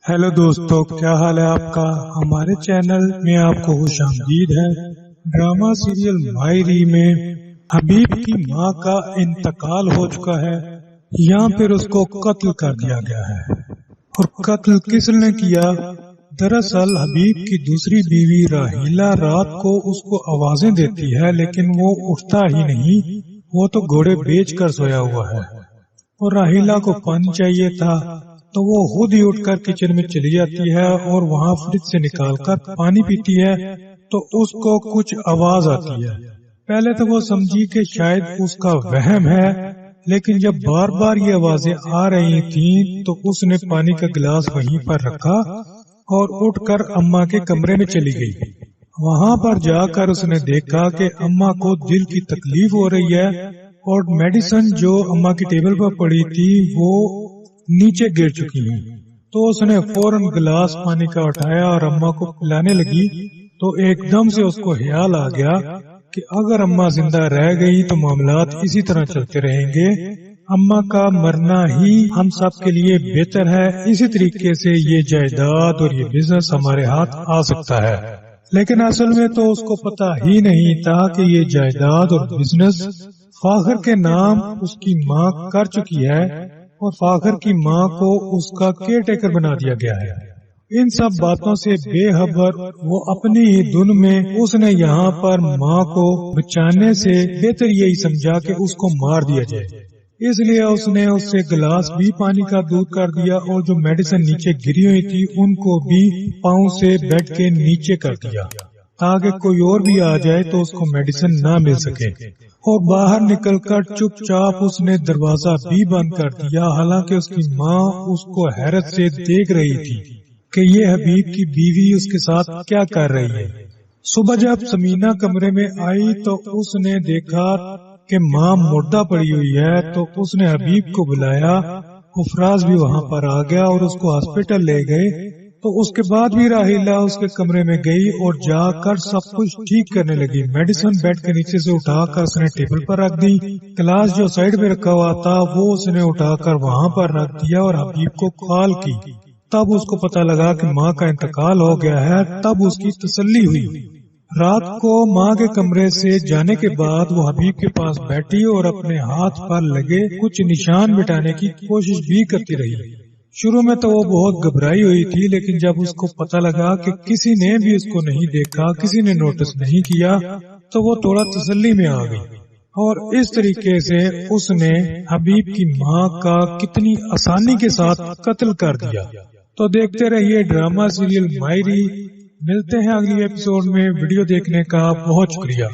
Hello दोस्तों, क्या हाल है आपका। हमारे चैनल में आपको खुश आमदीद है। ड्रामा सीरियल मायरी में हबीब की मां का इंतकाल हो चुका है या फिर उसको कत्ल कर दिया गया है। और कत्ल किसने किया? दरअसल हबीब की दूसरी बीवी राहीला रात को उसको आवाजें देती है, लेकिन वो उठता ही नहीं। वो तो घोड़े बेच कर सोया हुआ है। और राहीला को पानी चाहिए था, तो वो खुद ही उठकर किचन में चली जाती है और वहाँ फ्रिज से निकालकर पानी पीती है। तो उसको कुछ आवाज आती है। पहले तो वो समझी कि शायद उसका वहम है, लेकिन जब बार बार ये आवाजें आ रही थीं, तो उसने पानी का गिलास वहीं पर रखा और उठकर अम्मा के कमरे में चली गई। वहाँ पर जाकर उसने देखा कि अम्मा को दिल की तकलीफ हो रही है और मेडिसिन जो अम्मा की टेबल पर पड़ी थी वो नीचे गिर चुकी है। तो उसने फौरन गिलास पानी का उठाया और अम्मा को पिलाने लगी। तो एकदम से उसको ख्याल आ गया कि अगर अम्मा जिंदा रह गई तो मामलात इसी तरह चलते रहेंगे। अम्मा का मरना ही हम सब के लिए बेहतर है। इसी तरीके से ये जायदाद और ये बिजनेस हमारे हाथ आ सकता है। लेकिन असल में तो उसको पता ही नहीं था कि ये जायदाद और बिजनेस फाखर के नाम उसकी माँ कर चुकी है और फाखर की माँ को उसका केयर टेकर बना दिया गया है। इन सब बातों से बेखबर वो अपनी ही धुन में उसने यहाँ पर माँ को बचाने से बेहतर यही समझा कि उसको मार दिया जाए। इसलिए उसने उससे गिलास भी पानी का दूर कर दिया और जो मेडिसिन नीचे गिरी हुई थी उनको भी पाँव से बेड के नीचे कर दिया, ताकि कोई और भी आ जाए तो उसको मेडिसिन ना मिल सके। और बाहर निकलकर चुपचाप उसने दरवाजा भी बंद कर दिया। हालांकि उसकी माँ उसको हैरत से देख रही थी कि ये हबीब की बीवी उसके साथ क्या कर रही है। सुबह जब समीना कमरे में आई तो उसने देखा कि माँ मुर्दा पड़ी हुई है। तो उसने हबीब को बुलाया। अफराज भी वहाँ पर आ गया और उसको हॉस्पिटल ले गए। तो उसके बाद भी राहीला उसके कमरे में गई और जाकर सब कुछ ठीक करने लगी। मेडिसिन बेड के नीचे से उठाकर उसने टेबल पर रख दी। गिलास जो साइड में रखा हुआ था वो उसने उठाकर वहाँ पर रख दिया और हबीब को कॉल की। तब उसको पता लगा कि माँ का इंतकाल हो गया है। तब उसकी तसल्ली हुई। रात को माँ के कमरे से जाने के बाद वो हबीब के पास बैठी और अपने हाथ पर लगे कुछ निशान मिटाने की कोशिश भी करती रही। शुरू में तो वो बहुत घबराई हुई थी, लेकिन जब उसको पता लगा कि किसी ने भी उसको नहीं देखा, किसी ने नोटिस नहीं किया, तो वो थोड़ा तसल्ली में आ गई। और इस तरीके से उसने हबीब की माँ का कितनी आसानी के साथ कत्ल कर दिया। तो देखते रहिए ड्रामा सीरियल मायरी। मिलते हैं अगली एपिसोड में। वीडियो देखने का बहुत शुक्रिया।